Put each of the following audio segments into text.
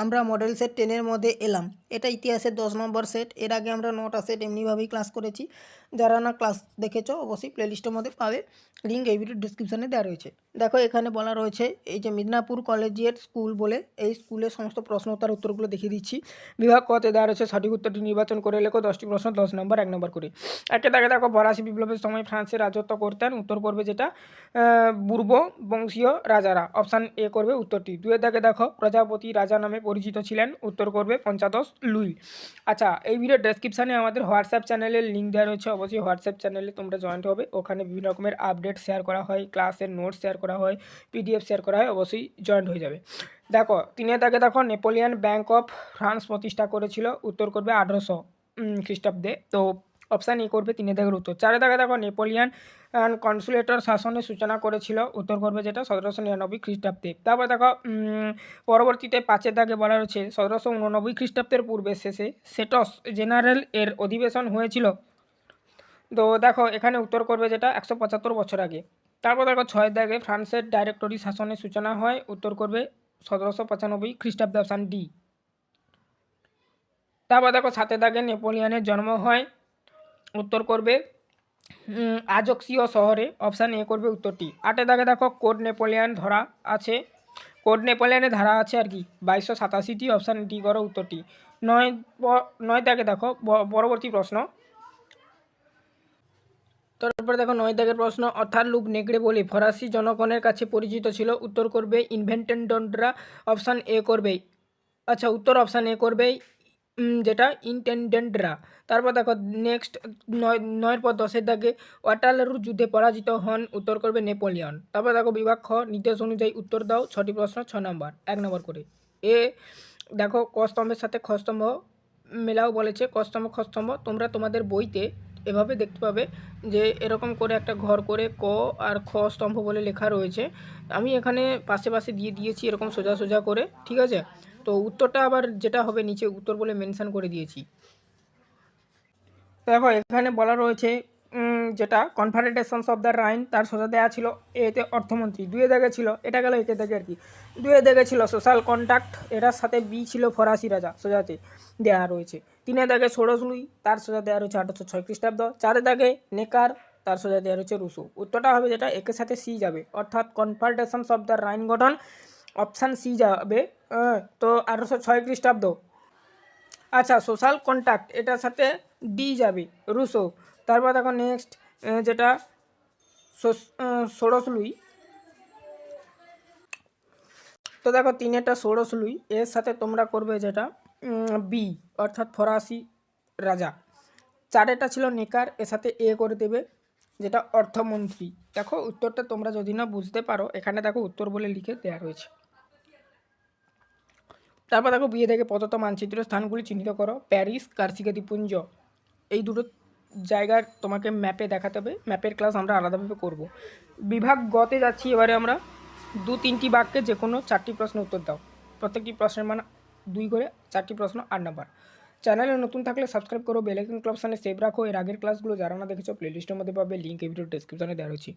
আমরা model set 10-এর মধ্যে এলাম। এটা ইতিহাসের 10 নম্বর সেট। এর আগে আমরা 9টা সেট এমনিভাবেই ক্লাস করেছি। যারা না ক্লাস দেখেছো অবশ্যই প্লেলিস্টের মধ্যে পাবে, লিঙ্ক এই ভিডিওর ডিসক্রিপশানে দেওয়া রয়েছে। দেখো এখানে বলা রয়েছে এই যে মিদনাপুর কলেজিয়েট স্কুল বলে, এই স্কুলের সমস্ত প্রশ্ন তার উত্তরগুলো দেখিয়ে দিচ্ছি। বিভাগ কতে দেওয়া রয়েছে, সঠিক উত্তরটি নির্বাচন করে লেখো। 10টি প্রশ্ন, 10 নম্বর 1 নম্বর করে। একে দাগে দেখো ফরাসি বিপ্লবের সময় ফ্রান্সে রাজত্ব করতেন, উত্তর করবে যেটা পূর্ব বংশীয় রাজারা, অপশান এ করবে উত্তরটি। 2-এর দাগে দেখো প্রজাপতি রাজা নামে পরিচিত ছিলেন, উত্তর করবে পঞ্চদশ লুই। আচ্ছা, এই ভিডিওর ডেসক্রিপশানে আমাদের হোয়াটসঅ্যাপ চ্যানেলের লিঙ্ক দেওয়া রয়েছে, অবশ্যই হোয়াটসঅ্যাপ চ্যানেলে তোমরা জয়েন্ট হবে। ওখানে বিভিন্ন রকমের আপডেট শেয়ার করা হয়, ক্লাসের নোটস শেয়ার করা হয়, পিডিএফ শেয়ার করা হয়, অবশ্যই জয়েন্ট হয়ে যাবে। দেখো 3-এর দাগে দেখো নেপোলিয়ান ব্যাংক অফ ফ্রান্স প্রতিষ্ঠা করেছিল, উত্তর করবে 1800 খ্রিস্টাব্দে। তো অপশান ই করবে 3-এর দাগের উত্তর। 4-এর দাগে দেখো নেপোলিয়ান কনসুলেটর শাসনের সূচনা করেছিল, উত্তর করবে যেটা 1799 খ্রিস্টাব্দে। তারপর দেখো পরবর্তীতে 5-এর দাগে বলা রয়েছে 1789 খ্রিস্টাব্দের পূর্বে শেষে সেটস জেনারেল এর অধিবেশন হয়েছিল। তো দেখো এখানে উত্তর করবে যেটা 175 বছর আগে। তারপর দেখো 6-এর দাগে ফ্রান্সের ডাইরেক্টরি শাসনের সূচনা হয়, উত্তর করবে 1795 খ্রিস্টাব্দে, অপশান ডি। তারপর দেখো 7-এর দাগে নেপোলিয়ানের জন্ম হয়, উত্তর করবে আজক্সীয় শহরে, অপশান এ করবে উত্তরটি। 8-এর দাগে দেখো কোড নেপোলিয়ান ধরা আছে, কোড নেপোলিয়ানের ধারা আছে আর কি 2287টি, অপশান ডি করো উত্তরটি। 9 দাগে দেখো পরবর্তী প্রশ্ন। তারপরে দেখো 9 দাগের প্রশ্ন, অর্থাৎ লুপ নেগড়ে বলে ফরাসি জনগণের কাছে পরিচিত ছিল, উত্তর করবে ইনভেন্টেন্ডরা, অপশান এ করবে। আচ্ছা, উত্তর অপশান এ করবে যেটা ইন্টেন্ডেন্টরা। তারপর দেখো নেক্সট 9-এর পর 10-এর দাগে ওয়াটারলুর যুদ্ধে পরাজিত হন, উত্তর করবে নেপোলিয়ন। তারপর দেখো বিভাগ খ, নির্দেশ অনুযায়ী উত্তর দাও। 6টি প্রশ্ন, 6 নম্বর 1 নম্বর করে। এ দেখো ক স্তম্ভের সাথে খ স্তম্ভ মেলাও বলেছে, ক স্তম্ভ খ স্তম্ভ তোমরা তোমাদের বইতে এভাবে দেখতে পাবে যে এরকম করে একটা ঘর করে ক আর খ স্তম্ভ বলে লেখা রয়েছে। আমি এখানে পাশে পাশে দিয়ে দিয়েছি এরকম সোজা সোজা করে, ঠিক আছে। তো উত্তরটা আবার যেটা হবে নিচে উত্তর বলে মেনশন করে দিয়েছি। দেখো এখানে বলা রয়েছে যেটা কনফেডারেশনস অফ দ্য রাইন, তার সোজা দেওয়া ছিল এতে অর্থমন্ত্রী। 2-এ দাগে ছিল, এটা গেল এতে দাগে আর কি। 2-এ দাগে ছিল সোশ্যাল কন্ট্যাক্ট, এটার সাথে বি ছিল ফরাসি রাজা, সোজাতে দেওয়া রয়েছে। 3-এ দাগে ষোড়শ লুই, তার সোজা দেওয়া রয়েছে 1806 খ্রিস্টাব্দ। 4-এ দাগে নেকার, তার সোজা দেওয়া রয়েছে রুসো। উত্তরটা হবে যেটা একের সাথে সি যাবে, অর্থাৎ কনফেডারেশনস অফ দ্য রাইন গঠন, অপশান সি যাবে। তো 1806 খ্রিস্টাব্দ। আচ্ছা, সোশ্যাল কন্ট্যাক্ট এটার সাথে ডি যাবে, রুসো। তারপর দেখো নেক্সট যেটা ষোড়শ লুই। তো দেখো 3-এটা ষোড়শ লুই, এর সাথে তোমরা করবে যেটা বি, অর্থাৎ ফরাসি রাজা। 4-এটা ছিল নেকার, এর সাথে এ করে দেবে যেটা অর্থমন্ত্রী। দেখো উত্তরটা তোমরা যদি না বুঝতে পারো, এখানে দেখো উত্তর বলে লিখে দেওয়া রয়েছে। তারপর দেখো বিয়ে থেকে প্রদত্ত মানচিত্রের স্থানগুলি চিহ্নিত করো। প্যারিস, কার্সিকা দ্বীপপুঞ্জ, এই দুটো জায়গার তোমাকে ম্যাপে দেখাতে হবে। ম্যাপের ক্লাস আমরা আলাদাভাবে করব। বিভাগ গতে যাচ্ছি এবারে আমরা। 2-3টি বাক্যে যে কোনো 4টি প্রশ্নের উত্তর দাও। প্রত্যেকটি প্রশ্নের মান 2 করে, 4টি প্রশ্ন 8 নাম্বার। চ্যানেলে নতুন থাকলে সাবস্ক্রাইব করো, বেল আইকন অপশানে সেভ রাখো। এর আগের ক্লাসগুলো যারা না দেখেছো প্লেলিস্টের মধ্যে পাবে, লিঙ্ক এই ভিডিওর ডেসক্রিপশনে দেওয়া রয়েছে।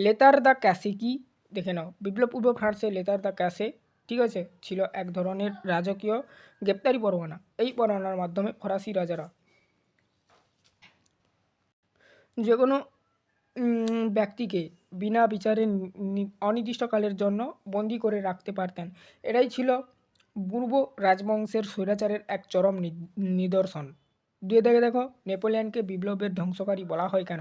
লেতার দ্য ক্যাসে কি দেখে নাও। বিপ্লব পূর্ব ফ্রান্সে লেতার দ্য ক্যাসে, ঠিক আছে, ছিল এক ধরনের রাজকীয় গ্রেপ্তারি পরোয়ানা। এই পরোয়ানার মাধ্যমে ফরাসি রাজারা যে কোনো ব্যক্তিকে বিনা বিচারে অনির্দিষ্টকালের জন্য বন্দি করে রাখতে পারতেন। এটাই ছিল পূর্ব রাজবংশের স্বৈরাচারের এক চরম নিদর্শন। 2 দেখে দেখো নেপোলিয়নকে বিপ্লবের ধ্বংসকারী বলা হয় কেন।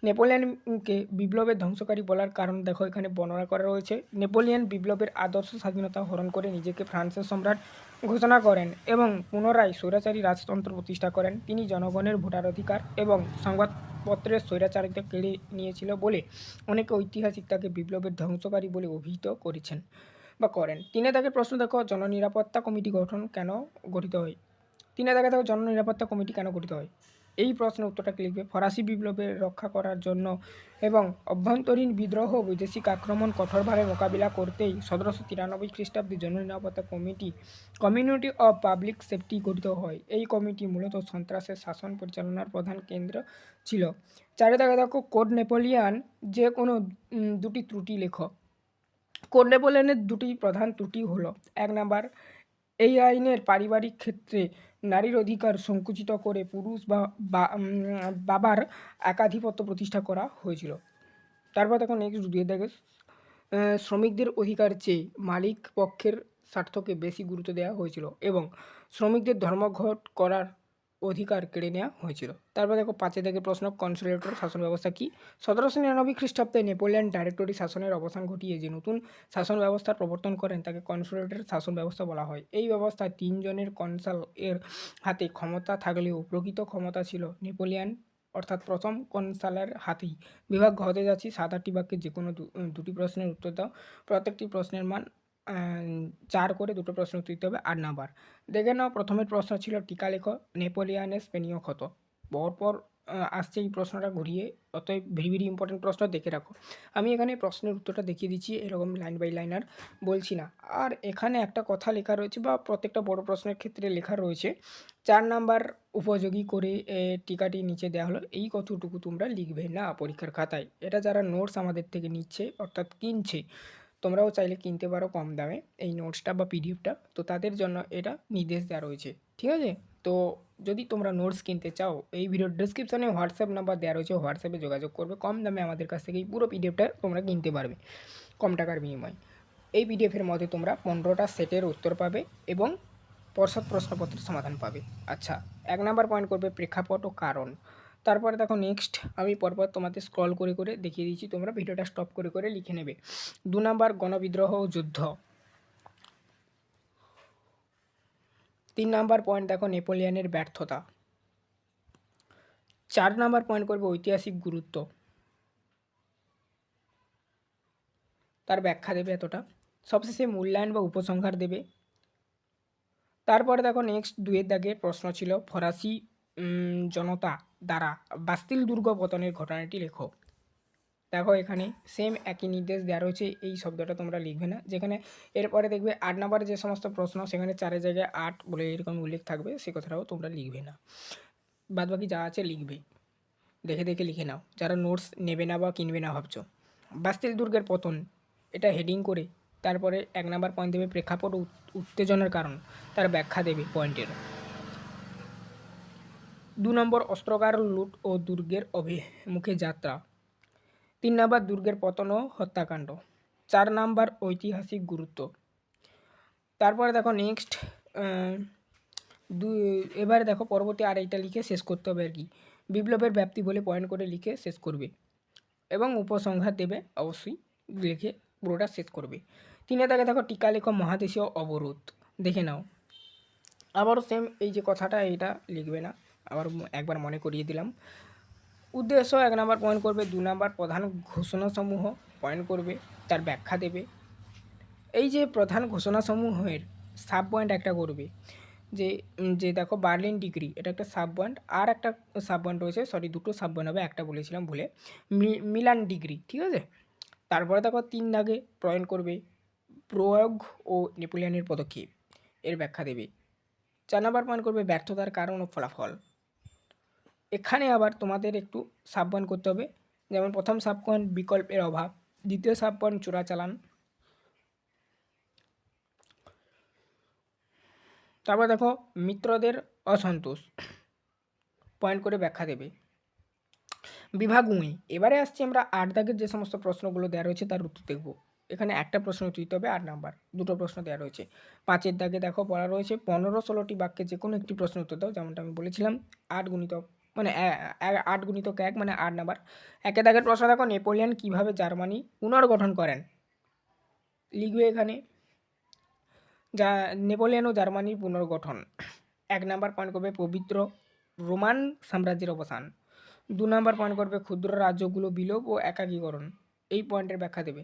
নেপোলিয়নকে বিপ্লবের ধ্বংসকারী বলার কারণ দেখো এখানে বর্ণনা করা রয়েছে। নেপোলিয়ন বিপ্লবের আদর্শ স্বাধীনতা হরণ করে নিজেকে ফ্রান্সের সম্রাট ঘোষণা করেন এবং পুনরায় স্বৈরাচারী রাজতন্ত্র প্রতিষ্ঠা করেন। তিনি জনগণের ভোটাধিকার এবং সংবাদপত্রের স্বৈরাচারিতা কেড়ে নিয়েছিল বলে অনেকে ঐতিহাসিক তাকে বিপ্লবের ধ্বংসকারী বলে অভিহিত করেছেন বা করেন। 3 দাগের প্রশ্ন দেখো, জননিরাপত্তা কমিটি গঠন কেন গঠিত হয়। 3 দাগে দেখো জননিরাপত্তা কমিটি কেন গঠিত হয়। এই প্রশ্নের উত্তরটাকে লিখবে ফরাসি বিপ্লবের রক্ষা করার জন্য এবং অভ্যন্তরীণ বিদ্রোহ বৈদেশিক আক্রমণ কঠোরভাবে মোকাবিলা করতেই 1793 খ্রিস্টাব্দে জননিরাপত্তা কমিউনিটি অফ পাবলিক সেফটি গঠিত হয়। এই কমিটি মূলত সন্ত্রাসের শাসন পরিচালনার প্রধান কেন্দ্র ছিল। 4 দাগে দেখো কোড নেপোলিয়ান যে কোনো 2টি ত্রুটি লেখো। কোড নেপোলিয়নের 2টি প্রধান ত্রুটি হলো, 1 নাম্বার এই আইনের পারিবারিক ক্ষেত্রে নারীর অধিকার সংকুচিত করে পুরুষ বাবার একাধিপত্য প্রতিষ্ঠা করা হয়েছিল। তারপর দেখো নেক্সট দিয়ে দেখে শ্রমিকদের অধিকার চেয়ে মালিক পক্ষের স্বার্থকে বেশি গুরুত্ব দেওয়া হয়েছিল এবং শ্রমিকদের ধর্মঘট করার অধিকার কেড়ে নেওয়া হয়েছিল। তারপর দেখো 5 থেকে প্রশ্ন, কনসোলেটর শাসন ব্যবস্থা কি? 1799 খ্রিস্টাব্দে নেপোলিয়ন ডাইরেক্টরি শাসনের অবসান ঘটিয়ে যে নতুন শাসন ব্যবস্থার প্রবর্তন করেন তাকে কনসোলেটর শাসন ব্যবস্থা বলা হয়। এই ব্যবস্থায় 3 জনের কনসাল এর হাতে ক্ষমতা থাকলেও প্রকৃত ক্ষমতা ছিল নেপোলিয়ন অর্থাৎ প্রথম কনসালের হাতেই। বিভাগ হতে যাচ্ছি 7-8টি বাক্যে যে কোনো দুটি প্রশ্নের উত্তর দাও। প্রত্যেকটি প্রশ্নের মান 4 করে, দুটো প্রশ্ন উত্তর দিতে হবে 8 নাম্বার। দেখে নাও প্রথমের প্রশ্ন ছিল টিকা লেখো নেপোলিয়নের স্পেনীয় ক্ষত। পরপর আসছে এই প্রশ্নটা ঘুরিয়ে, অতএব ভেরি ভেরি ইম্পর্টেন্ট প্রশ্ন, দেখে রাখো। আমি এখানে প্রশ্নের উত্তরটা দেখিয়ে দিচ্ছি, এরকম লাইন বাই লাইন আর বলছি না। আর এখানে একটা কথা লেখা রয়েছে বা প্রত্যেকটা বড় প্রশ্নের ক্ষেত্রে লেখা রয়েছে 4 নাম্বার উপযোগী করে টিকাটি নিচে দেওয়া হলো। এই কতটুকু তোমরা লিখবে না পরীক্ষার খাতায়। এটা যারা নোটস আমাদের থেকে নিচ্ছে অর্থাৎ কিনছে, তোমরাও চাইলে কিনতে পারো কম দামে এই নোটসটা বা পিডিএফটা, তো তাদের জন্য এটা নির্দেশ দেওয়া রয়েছে, ঠিক আছে? তো যদি তোমরা নোটস কিনতে চাও, এই ভিডিওর ডেসক্রিপশনে হোয়াটসঅ্যাপ নাম্বার দেওয়া রয়েছে, হোয়াটসঅ্যাপে যোগাযোগ করবে, কম দামে আমাদের কাছ থেকে এই পুরো পিডিএফটা তোমরা কিনতে পারবে কম টাকার বিনিময়ে। এই পিডিএফের মধ্যে তোমরা 15টা সেটের উত্তর পাবে এবং পর্ষদ প্রশ্নপত্রের সমাধান পাবে। আচ্ছা, 1 নাম্বার পয়েন্ট করবে প্রেক্ষাপট ও কারণ। তারপরে দেখো নেক্সট আমি পরপর তোমাদের স্ক্রল করে করে দেখিয়ে দিচ্ছি, তোমরা ভিডিওটা স্টপ করে করে লিখে নেবে। 2 নাম্বার গণবিদ্রোহ ও যুদ্ধ। 3 নাম্বার পয়েন্ট দেখো নেপোলিয়নের ব্যর্থতা। 4 নাম্বার পয়েন্ট করবে ঐতিহাসিক গুরুত্ব, তার ব্যাখ্যা দেবে এতটা। সবশেষে মূল্যায়ন বা উপসংহার দেবে। তারপরে দেখো নেক্সট 2 এর দাগের প্রশ্ন ছিল ফরাসি জনতা দ্বারা বাস্তিল দুর্গ পতনের ঘটনাটি লেখো। দেখো এখানে সেম একই নির্দেশ দেওয়া রয়েছে, এই শব্দটা তোমরা লিখবে না। যেখানে এরপরে দেখবে 8 নাম্বারে যে সমস্ত প্রশ্ন সেখানে 4-এর জায়গায় 8 বলে এরকম উল্লেখ থাকবে, সে কথাটাও তোমরা লিখবে না। বাদবাকি যা আছে লিখবে, দেখে দেখে লিখে নাও যারা নোটস নেবে না বা কিনবে না ভাবছো। বাস্তিল দুর্গের পতন এটা হেডিং করে তারপরে 1 নাম্বার পয়েন্ট দেবে প্রেক্ষাপট ও উত্তেজনার কারণ, তার ব্যাখ্যা দেবে পয়েন্টের। 2 নম্বর অস্ত্রগার লুট ও দুর্গের অভিমুখে যাত্রা। 3 নাম্বার দুর্গের পতন ও হত্যাকাণ্ড। 4 নাম্বার ঐতিহাসিক গুরুত্ব। তারপরে দেখো নেক্সট এবারে দেখো পরবর্তী আর এইটা লিখে শেষ করতে হবে আর কি। বিপ্লবের ব্যাপ্তি বলে পয়েন্ট করে লিখে শেষ করবে এবং উপসংহার দেবে, অবশ্যই লিখে পুরোটা শেষ করবে। 3 দাগে দেখো টিকা লেখো মহাদেশীয় অবরোধ। দেখে নাও আবারও সেম এই যে কথাটা, এইটা লিখবে না, আবার একবার মনে করিয়ে দিলাম। উদ্দেশ্য 1 নাম্বার পয়েন্ট করবে। 2 নাম্বার প্রধান ঘোষণাসমূহ পয়েন্ট করবে, তার ব্যাখ্যা দেবে। এই যে প্রধান ঘোষণাসমূহের সাব পয়েন্ট একটা করবে, যে যে দেখো বার্লিন ডিগ্রি, এটা একটা সাব পয়েন্ট। আর একটা সাব পয়েন্ট রয়েছে, সরি দুটো সাব পয়েন্ট হবে, একটা বলেছিলাম ভুলে, মিলান ডিগ্রি, ঠিক আছে? তারপরে দেখো 3 দাগে পয়েন্ট করবে প্রয়োগ ও নেপোলিয়নের পদক্ষেপ, এর ব্যাখ্যা দেবে। 4 নাম্বার পয়েন্ট করবে ব্যর্থতার কারণ ও ফলাফল। এখানে আবার তোমাদের একটু সাব পয়েন্ট করতে হবে, যেমন প্রথম সাব পয়েন্ট বিকল্পের অভাব, দ্বিতীয় সাব পয়েন্ট চোরাচালান। তারপর দেখো মিত্রদের অসন্তোষ, পয়েন্ট করে ব্যাখ্যা দেবে। বিভাগ উই। এবারে আসছি আমরা 8 দাগের যে সমস্ত প্রশ্নগুলো দেওয়া রয়েছে তার উত্তর দেখব। এখানে একটা প্রশ্ন উত্তর দিতে হবে 8 নাম্বার, দুটো প্রশ্ন দেওয়া রয়েছে। 5-এর দাগে দেখো বলা রয়েছে 15-16টি বাক্যে যে কোনো একটি প্রশ্ন উত্তর দাও, যেমনটা আমি বলেছিলাম 8 গুণিতক মানে 8 গুণিতক 1 মানে 8 নাম্বার। 1-এর দাগের প্রশ্ন দেখো নেপোলিয়ন কীভাবে জার্মানি পুনর্গঠন করেন, লিখবে এখানে যা নেপোলিয়ন ও জার্মানির পুনর্গঠন। 1 নাম্বার পয়েন্ট করবে পবিত্র রোমান সাম্রাজ্যের অবসান। 2 নাম্বার পয়েন্ট করবে ক্ষুদ্র রাজ্যগুলো বিলোপ ও একাকীকরণ, এই পয়েন্টের ব্যাখ্যা দেবে।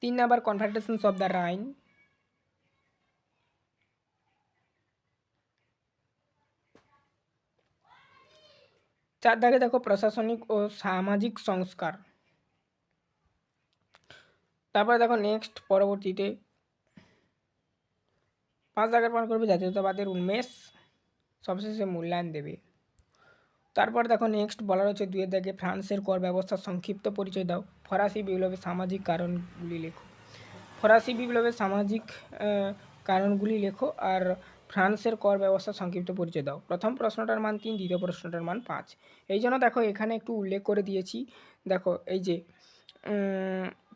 3 number confederation of the Rhine. 4 দাগে দেখো প্রশাসনিক ও সামাজিক সংস্কার। তারপরে দেখো নেক্সট পরবর্তীতে 5 দাগের পয়েন্ট করবে জাতীয়তাবাদের উন্মেষ, সবশেষে মূল্যায়ন দেবে। তারপর দেখো নেক্সট বলা রয়েছে 2-এর দাগে ফ্রান্সের কর ব্যবস্থার সংক্ষিপ্ত পরিচয় দাও। ফরাসি বিপ্লবের সামাজিক কারণগুলি লেখো। ফরাসি বিপ্লবের সামাজিক কারণগুলি লেখো আর ফ্রান্সের কর ব্যবস্থার সংক্ষিপ্ত পরিচয় দাও। প্রথম প্রশ্নটার মান 3, দ্বিতীয় প্রশ্নটার মান 5। এই জন্য দেখো এখানে একটু উল্লেখ করে দিয়েছি। দেখো এই যে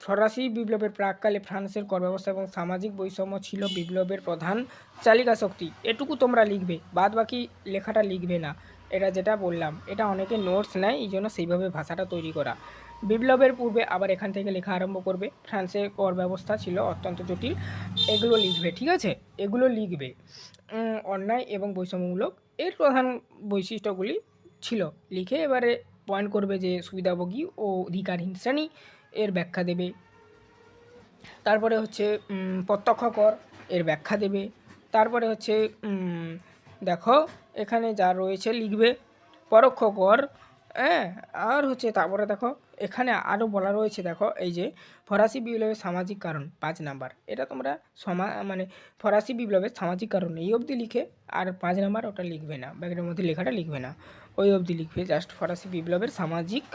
ফরাসি বিপ্লবের প্রাককালে ফ্রান্সের কর ব্যবস্থা এবং সামাজিক বৈষম্য ছিল বিপ্লবের প্রধান চালিকা শক্তি। এটুকু তোমরা লিখবে, বাদ বাকি লেখাটা লিখবে না। এটা যেটা বললাম, এটা অনেকে নোটস নেয়, এই জন্য সেইভাবে ভাষাটা তৈরি করা। বিপ্লবের পূর্বে আবার এখান থেকে লেখা আরম্ভ করবে। ফ্রান্সের কর ব্যবস্থা ছিল অত্যন্ত জটিল। এগুলো লিখবে, ঠিক আছে? এগুলো লিখবে। অন্যায় এবং বৈষম্যমূলক এর প্রধান বৈশিষ্ট্যগুলি ছিল। লিখে এবারে পয়েন্ট করবে যে সুবিধাভোগী ও অধিকারহীন শ্রেণী এর ব্যাখ্যা দেবে। তারপরে হচ্ছে প্রত্যক্ষ কর এর ব্যাখ্যা দেবে। তারপরে হচ্ছে দেখো এখানে যা রয়েছে লিখবে। পরোক্ষ কর, হ্যাঁ। আর হচ্ছে তারপরে দেখো এখানে আরও বলা রয়েছে, দেখো এই যে ফরাসি বিপ্লবের সামাজিক কারণ 5 নাম্বার। এটা তোমরা মানে ফরাসি বিপ্লবের সামাজিক কারণ এই অবধি লিখে আর 5 নাম্বার ওটা লিখবে না, ব্যাগের মধ্যে লেখাটা লিখবে না, ওই অবধি লিখবে। জাস্ট ফরাসি বিপ্লবের সামাজিক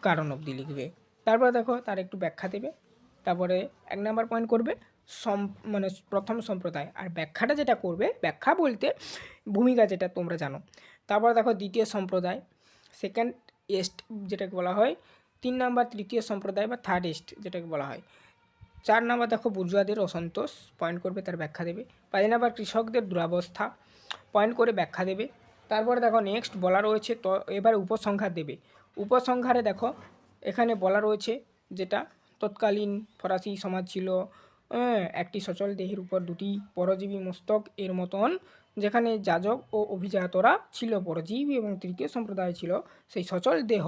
কারণ অবধি লিখবে। তারপরে দেখো তার একটু ব্যাখ্যা দেবে। তারপরে 1 নাম্বার পয়েন্ট করবে মানে প্রথম সম্প্রদায়। আর ব্যাখ্যাটা যেটা করবে, ব্যাখ্যা বলতে ভূমিকা যেটা তোমরা জানো। তারপরে দেখো দ্বিতীয় সম্প্রদায়, সেকেন্ড এস্ট যেটাকে বলা হয়। 3 নাম্বার তৃতীয় সম্প্রদায় বা থার্ড এস্ট যেটাকে বলা হয়। 4 নাম্বার দেখো বুর্জোয়াদের অসন্তোষ, পয়েন্ট করবে, তার ব্যাখ্যা দেবে। 5 নাম্বার কৃষকদের দুরাবস্থা, পয়েন্ট করে ব্যাখ্যা দেবে। তারপরে দেখো নেক্সট বলা রয়েছে, তো এবার উপসংহার দেবে। উপসংহারে দেখো এখানে বলা রয়েছে যেটা তৎকালীন ফরাসি সমাজ ছিল একটি সচল দেহের উপর 2টি পরজীবী মস্তক এর মতন, যেখানে যাজক ও অভিজাতরা ছিল পরজীবী এবং তৃতীয় সম্প্রদায় ছিল সেই সচল দেহ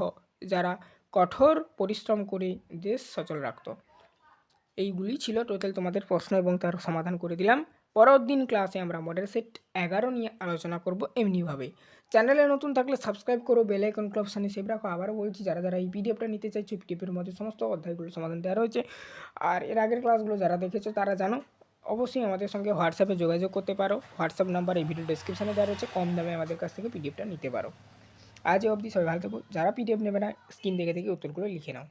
যারা কঠোর পরিশ্রম করে দেশ সচল রাখত। এইগুলি ছিল টোটাল তোমাদের প্রশ্ন এবং তার সমাধান করে দিলাম। পরের দিন ক্লাসে আমরা মডেল সেট 11 নিয়ে আলোচনা করব এমনিভাবে। চ্যানেলে নতুন থাকলে সাবস্ক্রাইব করো, বেল আইকন অপশানে সেভ রাখো। আবারও বলছি, যারা যারা এই পিডিএফটা নিতে চাইছো, পিডিএফের মধ্যে সমস্ত অধ্যায়গুলো সমাধান দেওয়া রয়েছে। আর এর আগের ক্লাসগুলো যারা দেখেছো তারা জানো, অবশ্যই আমাদের সঙ্গে হোয়াটসঅ্যাপে যোগাযোগ করতে পারো। হোয়াটসঅ্যাপ নাম্বার এই ভিডিও ডেসক্রিপশানে দেওয়া রয়েছে, কম দামে আমাদের কাছ থেকে পিডিএফটা নিতে পারো। আজ অবধি সবাই ভালো থাকো। যারা পিডিএফ নেবে না, স্ক্রিন দেখে উত্তরগুলো লিখে নাও।